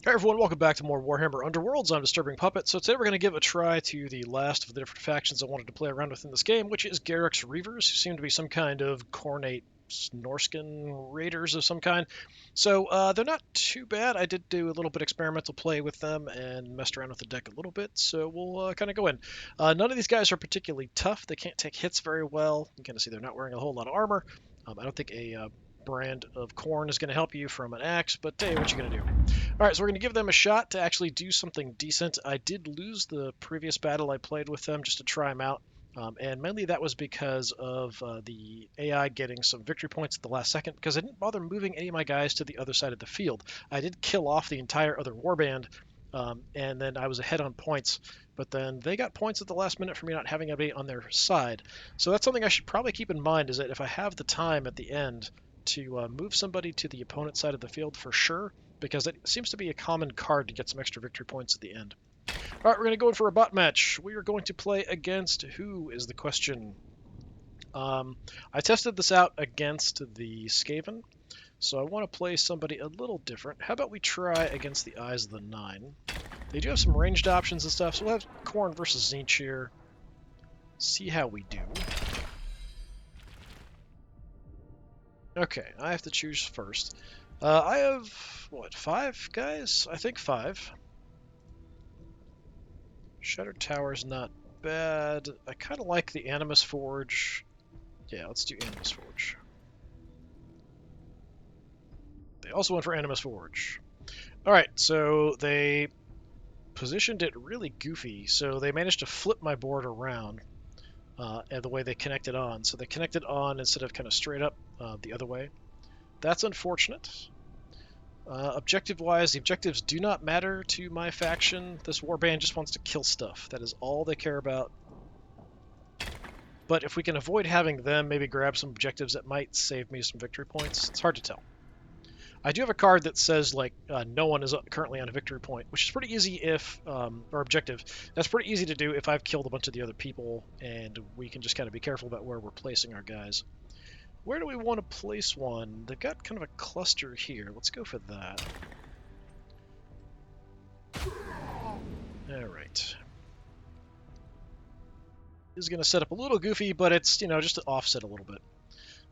Hey everyone, welcome back to more Warhammer Underworlds. I'm DisturbingPuppet. So today we're going to give a try to the last of the different factions I wanted to play around with in this game, which is Garrek's Reavers, who seem to be some kind of Khorne Norscan raiders of some kind. So they're not too bad. I did do a little bit experimental play with them and messed around with the deck a little bit, so we'll kind of go in. None of these guys are particularly tough. They can't take hits very well. You can kind of see they're not wearing a whole lot of armor. I don't think a brand of Khorne is going to help you from an axe, but hey, what you going to do? All right, so we're going to give them a shot to actually do something decent. I did lose the previous battle I played with them just to try them out, and mainly that was because of the AI getting some victory points at the last second, because I didn't bother moving any of my guys to the other side of the field. I did kill off the entire other warband, and then I was ahead on points, but then they got points at the last minute for me not having anybody on their side. So that's something I should probably keep in mind, is that if I have the time at the end to move somebody to the opponent's side of the field for sure, because it seems to be a common card to get some extra victory points at the end. All right, we're going to go in for a bot match. We are going to play against who is the question. I tested this out against the Skaven, so I want to play somebody a little different. How about we try against the Eyes of the Nine? They do have some ranged options and stuff, so we'll have Khorne versus Tzeentch here. See how we do. Okay, I have to choose first. I have, what, 5 guys? I think 5. Shattered Tower's not bad. I kind of like the Animus Forge. Yeah, let's do Animus Forge. They also went for Animus Forge. Alright, so they positioned it really goofy, so they managed to flip my board around and the way they connected on. So they connected on instead of kind of straight up the other way. That's unfortunate. Objective-wise, the objectives do not matter to my faction. This warband just wants to kill stuff. That is all they care about. But if we can avoid having them, maybe grab some objectives that might save me some victory points. It's hard to tell. I do have a card that says, like, no one is currently on a victory point, which is pretty easy if, or objective. That's pretty easy to do if I've killed a bunch of the other people, and we can just kind of be careful about where we're placing our guys. Where do we want to place one? They've got kind of a cluster here. Let's go for that. Alright. This is going to set up a little goofy, but it's, you know, just to offset a little bit.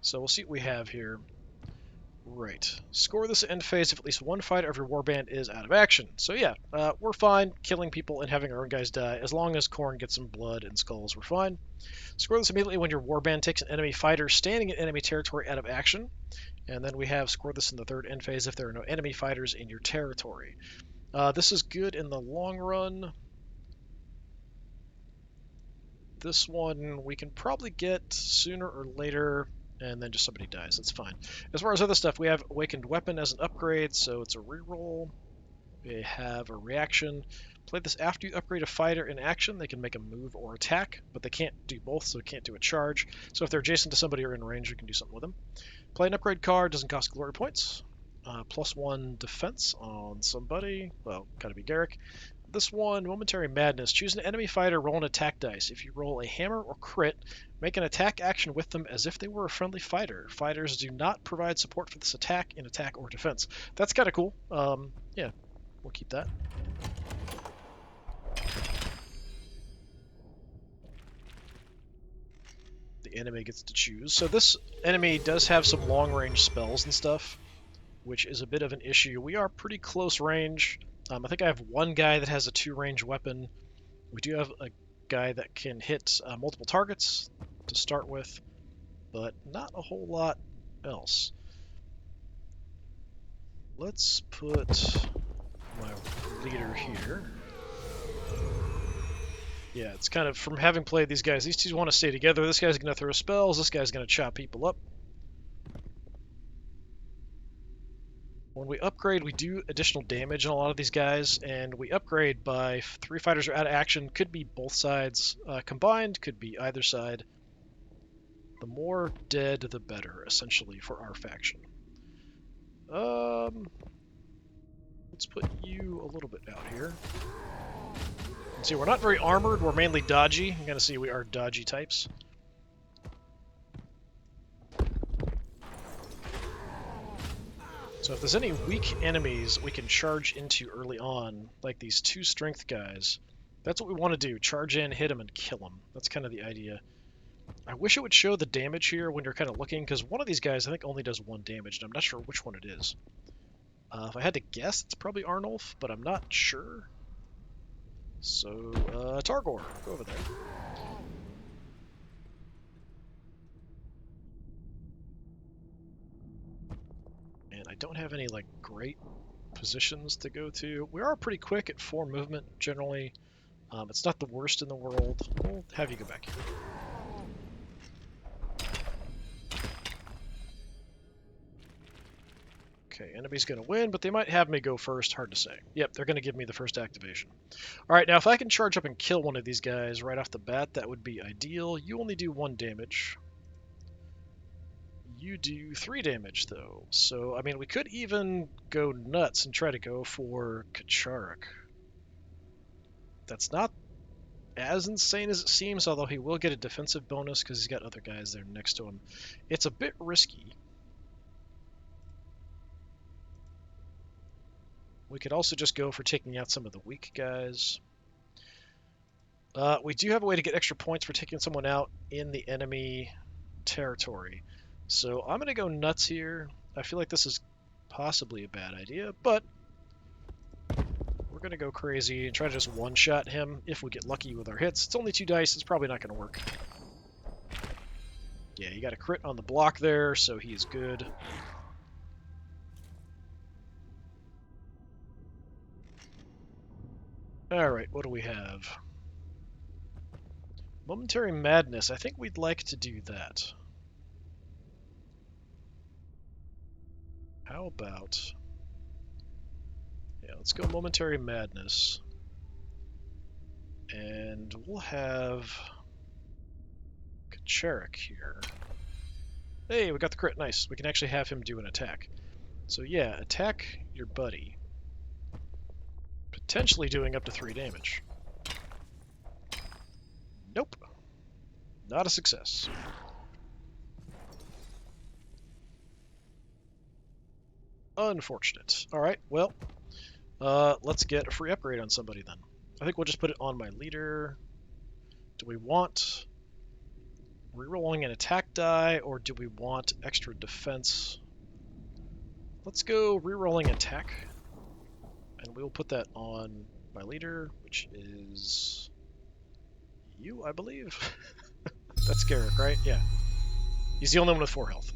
So we'll see what we have here. Right. Score this end phase if at least one fighter of your warband is out of action. So yeah, we're fine killing people and having our own guys die. As long as Khorne gets some blood and skulls, we're fine. Score this immediately when your warband takes an enemy fighter standing in enemy territory out of action. And then we have score this in the third end phase if there are no enemy fighters in your territory. This is good in the long run. This one we can probably get sooner or later, and then just somebody dies. That's fine. As far as other stuff, we have Awakened Weapon as an upgrade, so it's a reroll. We have a reaction. Play this after you upgrade a fighter in action. They can make a move or attack, but they can't do both, so they can't do a charge. So if they're adjacent to somebody or in range, we can do something with them. Play an upgrade card, doesn't cost glory points. +1 defense on somebody. Well, gotta be Garrek. This one, Momentary Madness. Choose an enemy fighter, roll an attack dice. If you roll a hammer or crit, make an attack action with them as if they were a friendly fighter. Fighters do not provide support for this attack in attack or defense. That's kind of cool. Yeah, we'll keep that. The enemy gets to choose. So this enemy does have some long-range spells and stuff, which is a bit of an issue. We are pretty close range. I think I have one guy that has a 2-range weapon. We do have a guy that can hit multiple targets to start with, but not a whole lot else. Let's put my leader here. Yeah, it's kind of, from having played these guys, these two want to stay together. This guy's going to throw spells, this guy's going to chop people up. When we upgrade, we do additional damage on a lot of these guys, and we upgrade by 3 fighters are out of action. Could be both sides combined, could be either side. The more dead, the better, essentially, for our faction. Let's put you a little bit out here. See, we're not very armored, we're mainly dodgy. You're going to see we are dodgy types. So if there's any weak enemies we can charge into early on, like these 2 strength guys, that's what we want to do. Charge in, hit them, and kill them. That's kind of the idea. I wish it would show the damage here when you're kind of looking, because one of these guys I think only does 1 damage, and I'm not sure which one it is. If I had to guess, it's probably Arnulf, but I'm not sure. So, Targor, go over there. And I don't have any, like, great positions to go to. We are pretty quick at 4 movement, generally. It's not the worst in the world. We'll have you go back here. Okay, enemy's going to win, but they might have me go first. Hard to say. Yep, they're going to give me the first activation. All right, now if I can charge up and kill one of these guys right off the bat, that would be ideal. You only do 1 damage. You do 3 damage, though. So, I mean, we could even go nuts and try to go for Kacharek. That's not as insane as it seems, although he will get a defensive bonus because he's got other guys there next to him. It's a bit risky. We could also just go for taking out some of the weak guys. We do have a way to get extra points for taking someone out in the enemy territory. So I'm going to go nuts here. I feel like this is possibly a bad idea, but we're going to go crazy and try to just one-shot him if we get lucky with our hits. It's only 2 dice. It's probably not going to work. Yeah, you got a crit on the block there, so he's good. Alright, what do we have? Momentary Madness. I think we'd like to do that. How about... Yeah, let's go Momentary Madness. And we'll have... Kacharek here. Hey, we got the crit. Nice. We can actually have him do an attack. So yeah, attack your buddy. Potentially doing up to 3 damage. Nope. Not a success. Unfortunate. Alright, well, let's get a free upgrade on somebody then. I think we'll just put it on my leader. Do we want rerolling an attack die, or do we want extra defense? Let's go rerolling attack. And we'll put that on my leader, which is you, I believe. That's Garrek, right? Yeah. He's the only one with 4 health.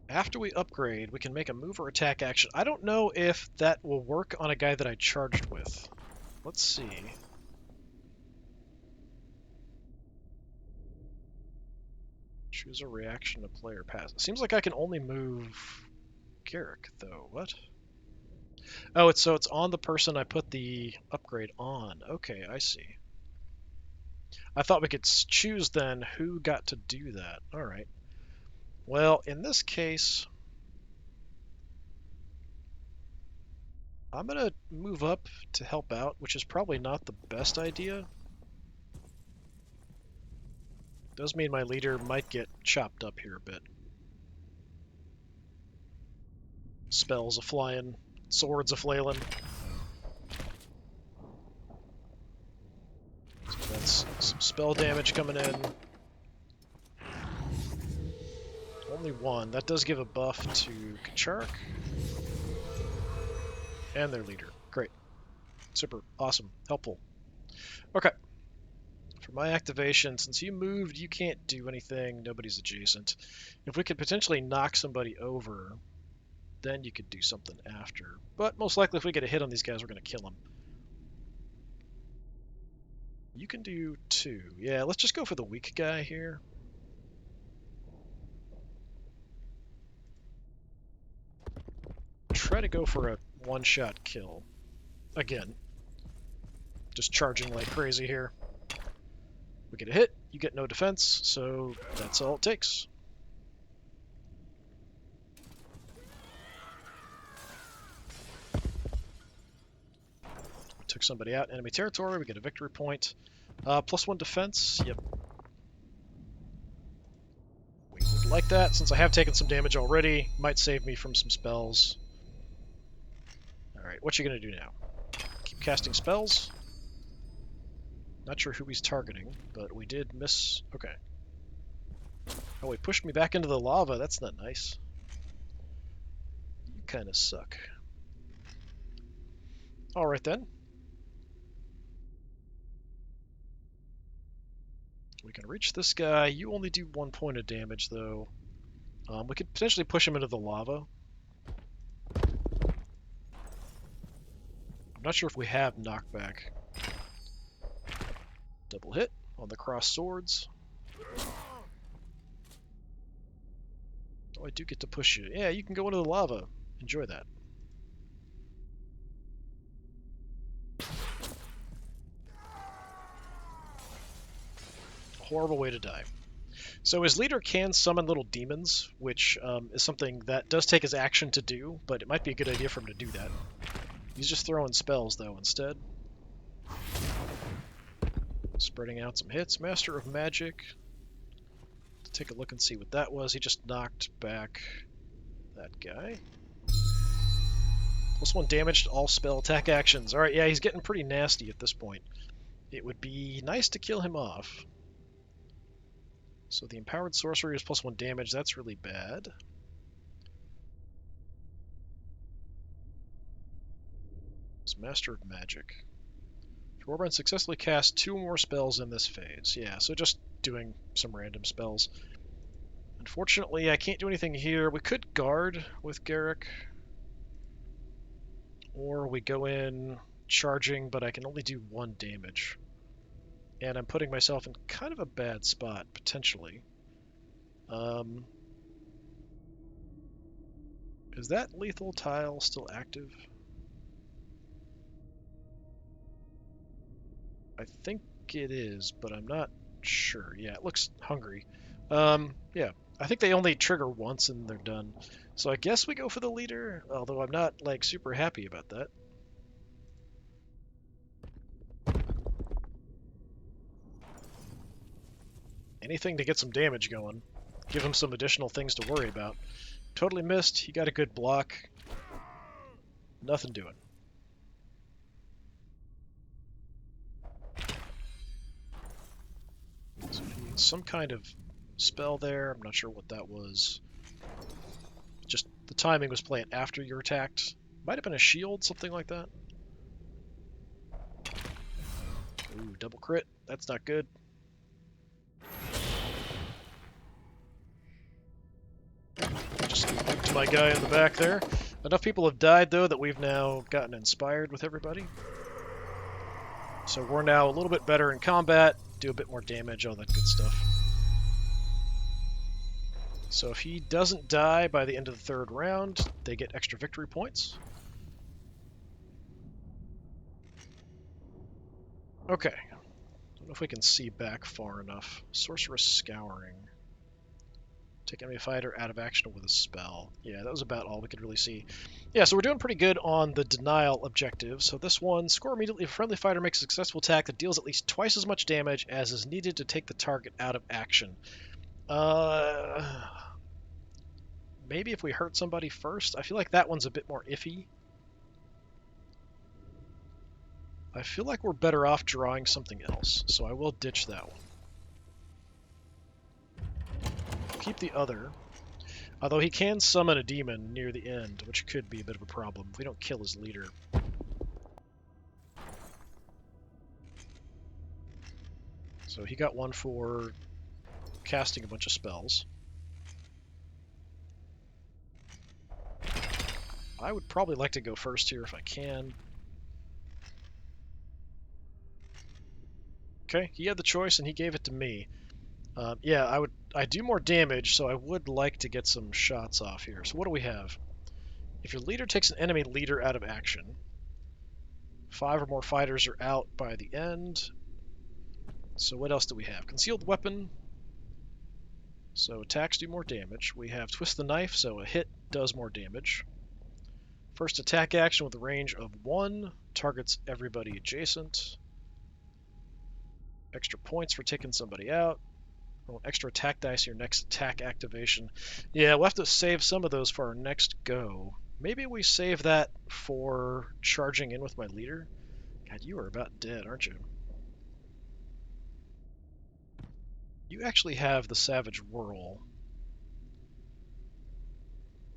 After we upgrade, we can make a move or attack action. I don't know if that will work on a guy that I charged with. Let's see. Choose a reaction to player pass. It seems like I can only move Garrek, though. What? Oh, it's on the person I put the upgrade on. Okay, I see. I thought we could choose then who got to do that. All right. Well, in this case, I'm going to move up to help out, which is probably not the best idea. Does mean my leader might get chopped up here a bit. Spells a-flying, swords a-flailing. So that's some spell damage coming in. Only 1. That does give a buff to Kacharek. And their leader. Great. Super. Awesome. Helpful. Okay. For my activation, since you moved, you can't do anything. Nobody's adjacent. If we could potentially knock somebody over, then you could do something after. But most likely if we get a hit on these guys, we're going to kill them. You can do 2. Yeah, let's just go for the weak guy here. Try to go for a one-shot kill. Again. Just charging like crazy here. We get a hit, you get no defense, so that's all it takes. Took somebody out, enemy territory, we get a victory point. +1 defense, yep. like that, since I have taken some damage already. Might save me from some spells. Alright, what you gonna do now? Keep casting spells. Not sure who he's targeting, but we did miss... Okay. Oh, he pushed me back into the lava. That's not nice. You kind of suck. Alright then. We can reach this guy. You only do 1 point of damage, though. We could potentially push him into the lava. I'm not sure if we have knockback. Double hit on the cross swords. Oh, I do get to push you. Yeah, you can go into the lava. Enjoy that. Horrible way to die. So his leader can summon little demons, which is something that does take his action to do, but it might be a good idea for him to do that. He's just throwing spells, though, instead. Spreading out some hits. Master of Magic. Let's take a look and see what that was. He just knocked back that guy. +1 damage to all spell attack actions. Alright, yeah, he's getting pretty nasty at this point. It would be nice to kill him off. So the empowered sorcery is +1 damage. That's really bad. It's Master of Magic. Warband successfully cast 2 more spells in this phase. Yeah, so just doing some random spells. Unfortunately, I can't do anything here. We could guard with Garrek. Or we go in charging, but I can only do 1 damage. And I'm putting myself in kind of a bad spot, potentially. Is that lethal tile still active? I think it is, but I'm not sure. Yeah, it looks hungry. Yeah, I think they only trigger once and they're done. So I guess we go for the leader, although I'm not, like, super happy about that. Anything to get some damage going. Give him some additional things to worry about. Totally missed. He got a good block. Nothing doing. So some kind of spell there. I'm not sure what that was. Just the timing was playing after you're attacked. Might have been a shield, something like that. Ooh, double crit. That's not good. Just to my guy in the back there. Enough people have died, though, that we've now gotten inspired with everybody. So we're now a little bit better in combat, do a bit more damage, all that good stuff. So if he doesn't die by the end of the 3rd round, they get extra victory points. Okay. Don't know if we can see back far enough. Sorceress Scouring. Take enemy fighter out of action with a spell. Yeah, that was about all we could really see. Yeah, so we're doing pretty good on the denial objective. So this one, score immediately if a friendly fighter makes a successful attack that deals at least twice as much damage as is needed to take the target out of action. Maybe if we hurt somebody first? I feel like that one's a bit more iffy. I feel like we're better off drawing something else, so I will ditch that one. Keep the other. Although he can summon a demon near the end, which could be a bit of a problem if we don't kill his leader. So he got 1 for casting a bunch of spells. I would probably like to go first here if I can. Okay, he had the choice and he gave it to me. Yeah, I do more damage, so I would like to get some shots off here. So what do we have? If your leader takes an enemy leader out of action, 5 or more fighters are out by the end. So what else do we have? Concealed weapon. So attacks do more damage. We have twist the knife, so a hit does more damage. First attack action with a range of 1, targets everybody adjacent. Extra points for taking somebody out. Roll extra attack dice your next attack activation. Yeah, we'll have to save some of those for our next go. Maybe we save that for charging in with my leader. God, you are about dead, aren't you? You actually have the Savage Whirl.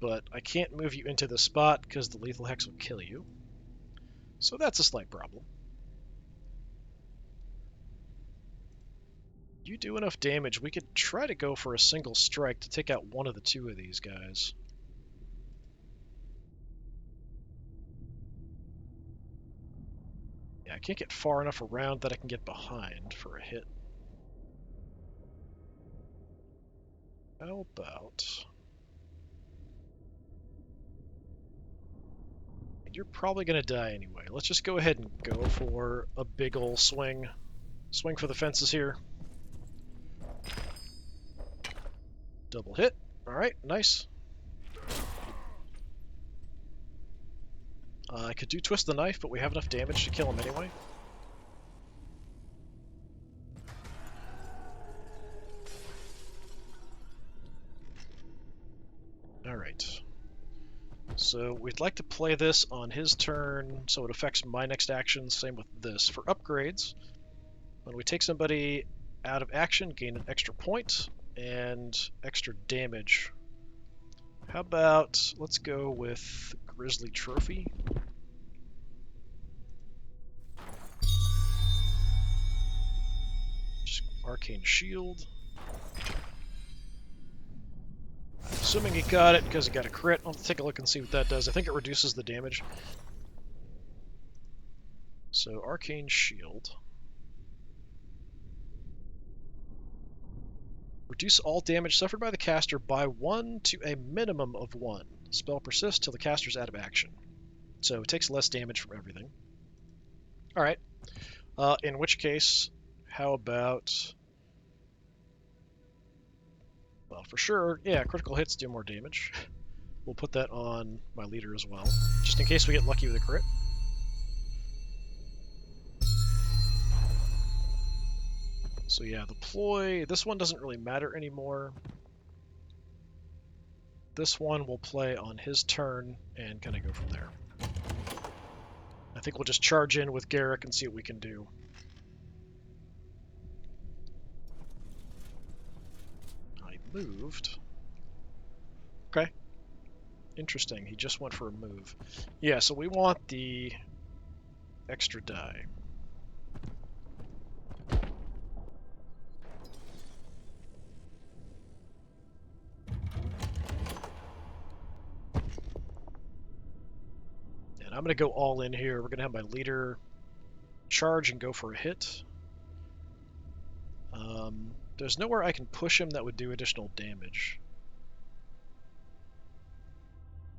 But I can't move you into the spot because the Lethal Hex will kill you. So that's a slight problem. You do enough damage, we could try to go for a single strike to take out one of the two of these guys. Yeah, I can't get far enough around that I can get behind for a hit. How about... You're probably going to die anyway. Let's just go ahead and go for a big ol' swing. Swing for the fences here. Double hit. Alright, nice. I could do Twist the Knife, but we have enough damage to kill him anyway. Alright. So we'd like to play this on his turn, so it affects my next action. Same with this. For upgrades, when we take somebody out of action, gain an extra point and extra damage. How about, let's go with Grizzly Trophy. Just Arcane Shield. Assuming he got it because he got a crit. I'll take a look and see what that does. I think it reduces the damage. So, Arcane Shield. Reduce all damage suffered by the caster by 1 to a minimum of 1. Spell persists till the caster's out of action. So, it takes less damage from everything. Alright. In which case, how about... Well, for sure, yeah, critical hits do more damage. We'll put that on my leader as well, just in case we get lucky with a crit. So yeah, the ploy, this one doesn't really matter anymore. This one we'll play on his turn and kind of go from there. I think we'll just charge in with Garrek and see what we can do. I moved. Okay. Interesting, he just went for a move. Yeah, so we want the extra die. And I'm going to go all in here. We're going to have my leader charge and go for a hit. There's nowhere I can push him that would do additional damage.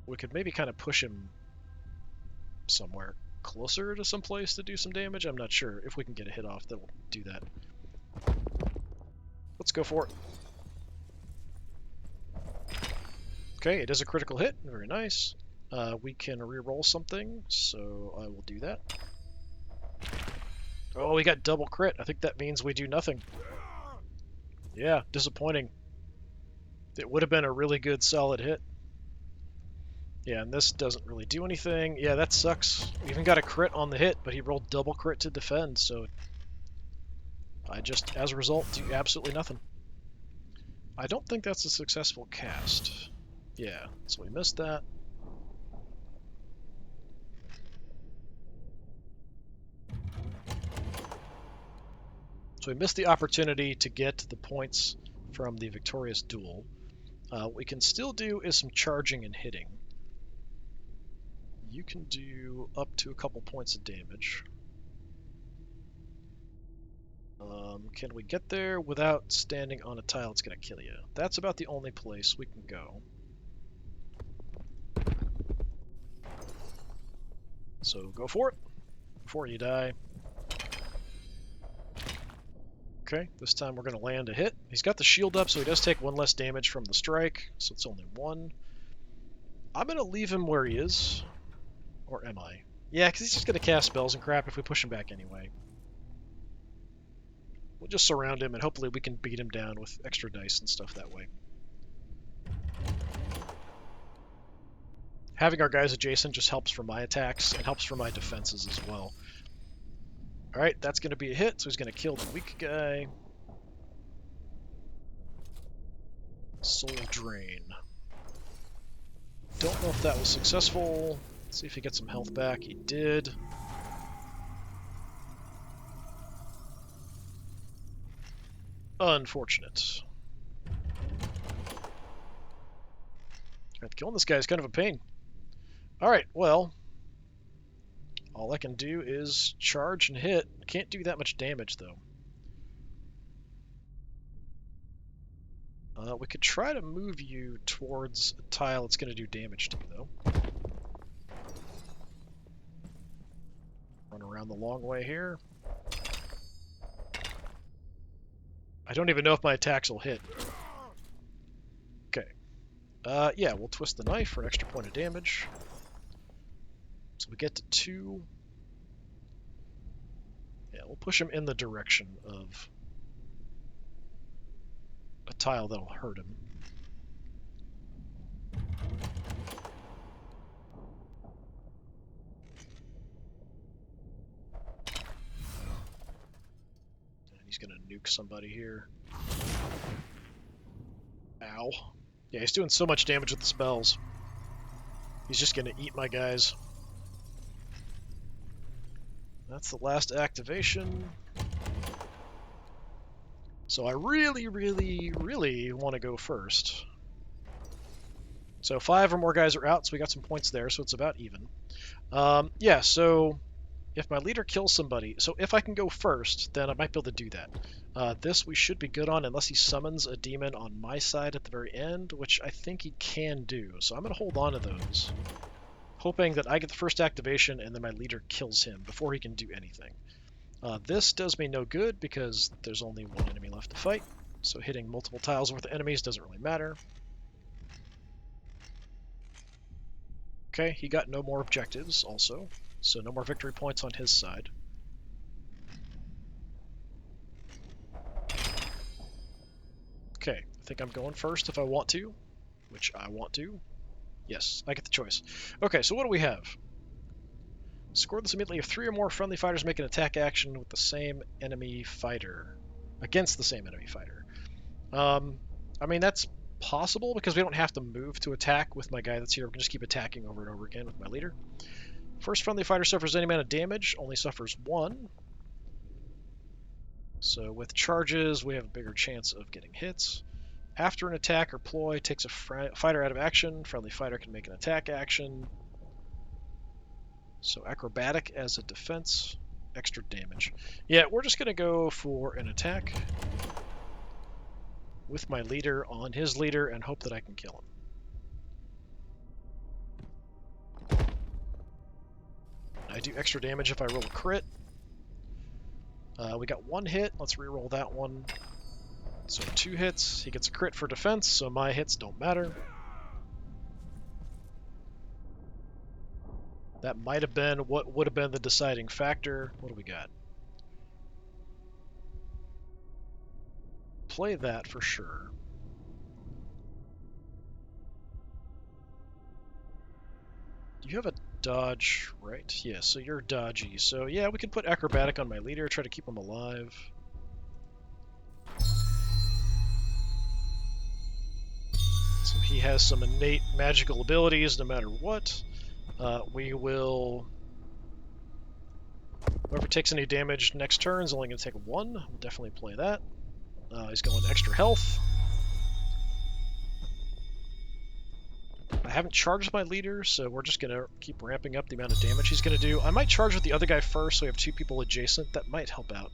We could maybe kind of push him somewhere closer to some place to do some damage. I'm not sure. If we can get a hit off, that'll do that. Let's go for it. Okay, it is a critical hit. Very nice. We can re-roll something, so I will do that. Oh, we got double crit. I think that means we do nothing. Yeah, disappointing. It would have been a really good solid hit. Yeah, and this doesn't really do anything. Yeah, that sucks. We even got a crit on the hit, but he rolled double crit to defend, so I just, as a result, do absolutely nothing. I don't think that's a successful cast. Yeah, so we missed that. So we missed the opportunity to get the points from the victorious duel. What we can still do is some charging and hitting. You can do up to a couple points of damage. Can we get there without standing on a tile that's going to kill you? That's about the only place we can go. So go for it before you die. Okay, this time we're going to land a hit. He's got the shield up, so he does take 1 less damage from the strike, so it's only 1. I'm going to leave him where he is. Or am I? Yeah, because he's just going to cast spells and crap if we push him back anyway. We'll just surround him, and hopefully we can beat him down with extra dice and stuff that way. Having our guys adjacent just helps for my attacks and helps for my defenses as well. Alright, that's going to be a hit, so he's going to kill the weak guy. Soul Drain. Don't know if that was successful. Let's see if he gets some health back. He did. Unfortunate. Killing this guy is kind of a pain. Alright, well, all I can do is charge and hit. Can't do that much damage, though. We could try to move you towards a tile that's going to do damage to you, though. Run around the long way here. I don't even know if my attacks will hit. Okay. Yeah, we'll twist the knife for an extra point of damage. So we get to 2. Yeah, we'll push him in the direction of a tile that'll hurt him. And he's gonna nuke somebody here. Ow. Yeah, he's doing so much damage with the spells. He's just gonna eat my guys. That's the last activation. So I really, really, really want to go first. So 5 or more guys are out, so we got some points there, so it's about even. Yeah, so if my leader kills somebody, so if I can go first, then I might be able to do that. This we should be good on unless he summons a demon on my side at the very end, which I think he can do. So I'm going to hold on to those, hoping that I get the first activation and then my leader kills him before he can do anything. This does me no good because there's only one enemy left to fight, so hitting multiple tiles worth of enemies doesn't really matter. Okay, he got no more objectives also, so no more victory points on his side. Okay, I think I'm going first if I want to, which I want to. Yes, I get the choice. Okay, so what do we have? Score this immediately if 3 or more friendly fighters make an attack action with the same enemy fighter. Against the same enemy fighter. I mean, that's possible because we don't have to move to attack with my guy that's here. We can just keep attacking over and over again with my leader. First friendly fighter suffers any amount of damage, only suffers 1. So with charges, we have a bigger chance of getting hits. After an attack or ploy takes a fighter out of action, friendly fighter can make an attack action. So acrobatic as a defense, extra damage. Yeah, we're just going to go for an attack with my leader on his leader and hope that I can kill him. I do extra damage if I roll a crit. We got 1 hit. Let's reroll that one. So 2 hits. He gets a crit for defense, so my hits don't matter. That might have been what would have been the deciding factor. What do we got? Play that for sure. Do you have a dodge, right? Yeah, so you're dodgy. So yeah, we can put acrobatic on my leader, try to keep him alive. So he has some innate magical abilities no matter what. We will... Whoever takes any damage next turn is only going to take 1. We'll definitely play that. He's going extra health. I haven't charged my leader, so we're just going to keep ramping up the amount of damage he's going to do. I might charge with the other guy first, so we have 2 people adjacent. That might help out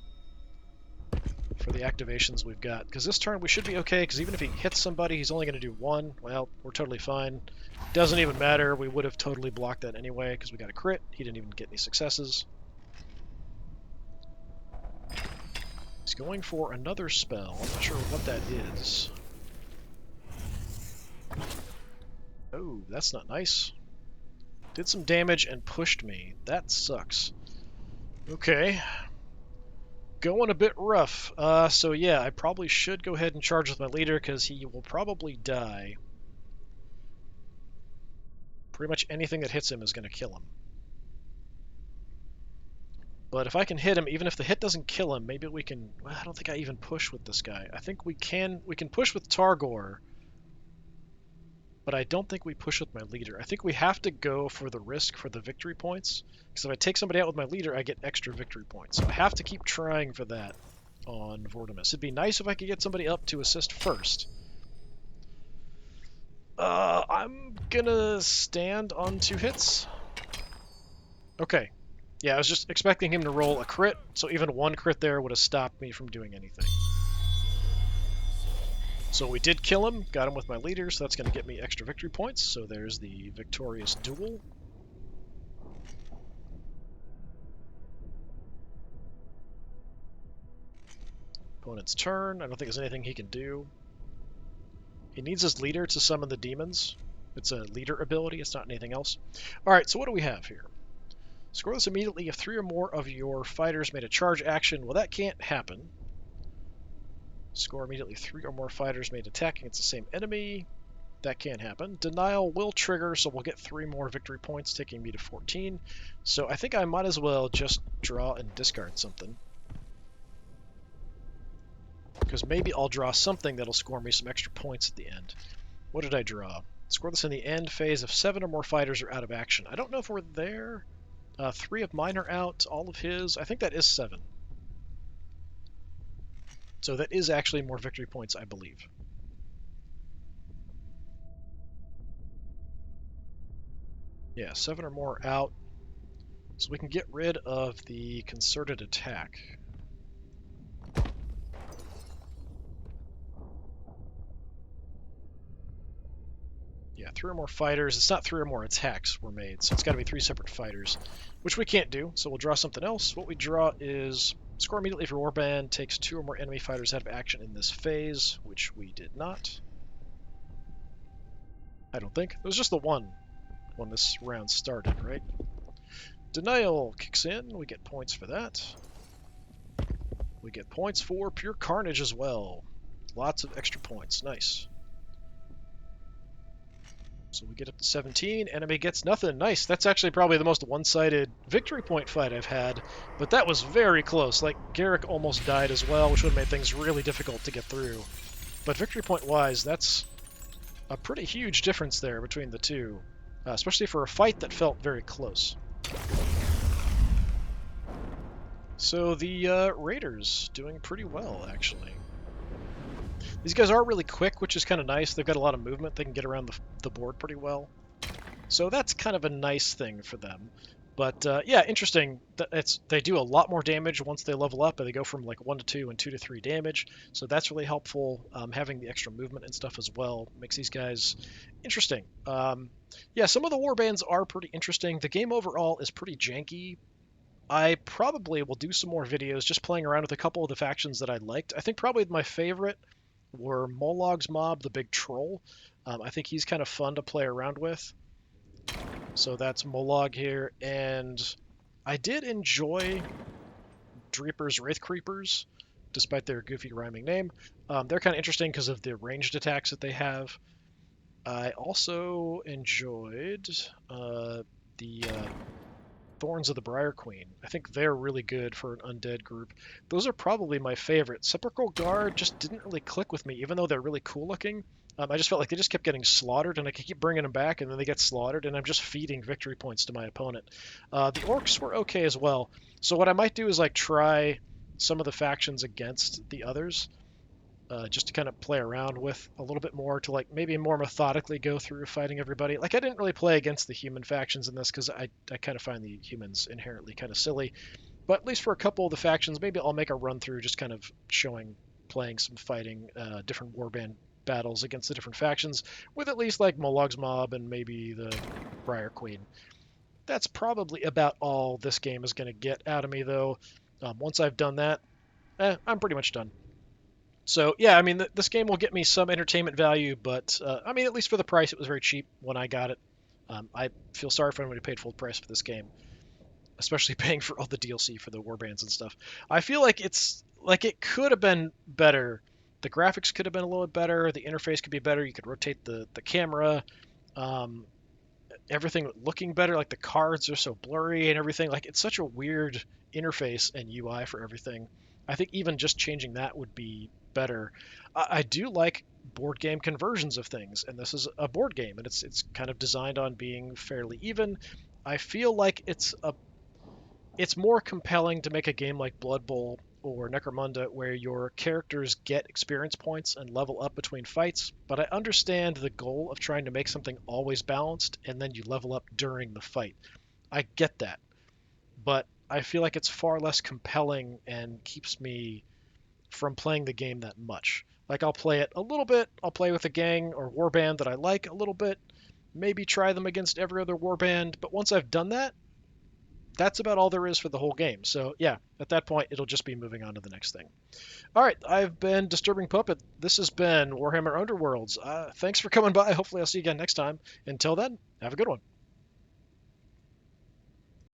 for the activations we've got. Because this turn we should be okay, because even if he hits somebody, he's only going to do 1. Well, we're totally fine. Doesn't even matter. We would have totally blocked that anyway, because we got a crit. He didn't even get any successes. He's going for another spell. I'm not sure what that is. Oh, that's not nice. Did some damage and pushed me. That sucks. Okay. going a bit rough. So yeah, I probably should go ahead and charge with my leader because he will probably die. Pretty much anything that hits him is going to kill him. But if I can hit him, even if the hit doesn't kill him, maybe we can... Well, I don't think I even push with this guy. I think we can push with Targor, but I don't think we push with my leader. I think we have to go for the risk for the victory points, because if I take somebody out with my leader, I get extra victory points. So I have to keep trying for that on Vortimus. It'd be nice if I could get somebody up to assist first. I'm gonna stand on 2 hits. Okay. Yeah, I was just expecting him to roll a crit, so even 1 crit there would have stopped me from doing anything. So we did kill him, got him with my leader, so that's going to get me extra victory points. So there's the victorious duel. Opponent's turn. I don't think there's anything he can do. He needs his leader to summon the demons. It's a leader ability, it's not anything else. Alright, so what do we have here? Score this immediately if 3 or more of your fighters made a charge action. Well, that can't happen. Score immediately 3 or more fighters made attack against the same enemy. That can't happen. Denial will trigger, so we'll get 3 more victory points, taking me to 14. So I think I might as well just draw and discard something. Because maybe I'll draw something that'll score me some extra points at the end. What did I draw? Score this in the end phase if 7 or more fighters are out of action. I don't know if we're there. 3 of mine are out, all of his. I think that is 7. So that is actually more victory points, I believe. Yeah, 7 or more out. So we can get rid of the concerted attack. Yeah, 3 or more fighters. It's not 3 or more attacks were made, so it's got to be 3 separate fighters, which we can't do, so we'll draw something else. What we draw is score immediately for Warband, takes 2 or more enemy fighters out of action in this phase, which we did not. I don't think. It was just the one when this round started, right? Denial kicks in. We get points for that. We get points for Pure Carnage as well. Lots of extra points. Nice. So we get up to 17. Enemy gets nothing. Nice. That's actually probably the most one-sided victory point fight I've had, but that was very close. Like, Garrek almost died as well, which would have made things really difficult to get through. But victory point-wise, that's a pretty huge difference there between the two, especially for a fight that felt very close. So the Raiders doing pretty well, actually. These guys are really quick, which is kind of nice. They've got a lot of movement. They can get around the board pretty well. So that's kind of a nice thing for them. But yeah, interesting. They do a lot more damage once they level up, and they go from like 1 to 2 and 2 to 3 damage. So that's really helpful. Having the extra movement and stuff as well makes these guys interesting. Yeah, some of the warbands are pretty interesting. The game overall is pretty janky. I probably will do some more videos just playing around with a couple of the factions that I liked. I think probably my favorite were Molog's Mob, the big troll. I think he's kind of fun to play around with. So that's Molog here, and I did enjoy Dreeper's Wraith Creepers, despite their goofy rhyming name. They're kind of interesting because of the ranged attacks that they have. I also enjoyed the Thorns of the Briar Queen. I think they're really good for an undead group. Those are probably my favorite. Sepulchral Guard just didn't really click with me, even though they're really cool looking. I just felt like they just kept getting slaughtered, and I could keep bringing them back, and then they get slaughtered, and I'm just feeding victory points to my opponent. The Orcs were okay as well. So what I might do is like try some of the factions against the others, just to kind of play around with a little bit more, to like maybe more methodically go through fighting everybody. Like I didn't really play against the human factions in this because I kind of find the humans inherently kind of silly. But at least for a couple of the factions, maybe I'll make a run through just kind of playing some fighting, different warband battles against the different factions, with at least like Molog's Mob and maybe the Briar Queen. That's probably about all this game is going to get out of me, though. Once I've done that, I'm pretty much done. So yeah, I mean, this game will get me some entertainment value, but I mean, at least for the price, it was very cheap when I got it. I feel sorry for anyone who paid full price for this game. especially paying for all the DLC for the warbands and stuff. I feel like it could have been better. The graphics could have been a little bit better. The interface could be better. You could rotate the camera. Um, Everything looking better. Like the cards are so blurry and everything. Like it's such a weird interface and UI for everything. I think even just changing that would be better. I do like board game conversions of things, and this is a board game, and it's kind of designed on being fairly even. I feel like it's more compelling to make a game like Blood Bowl or Necromunda where your characters get experience points and level up between fights, but I understand the goal of trying to make something always balanced and then you level up during the fight. I get that, but I feel like it's far less compelling and keeps me from playing the game that much. Like I'll play it a little bit, I'll play with a gang or warband that I like a little bit, maybe try them against every other warband, but once I've done that, that's about all there is for the whole game. So yeah, at that point, it'll just be moving on to the next thing. All right, I've been Disturbing Puppet. This has been Warhammer Underworlds. Thanks for coming by. Hopefully, I'll see you again next time. Until then, have a good one.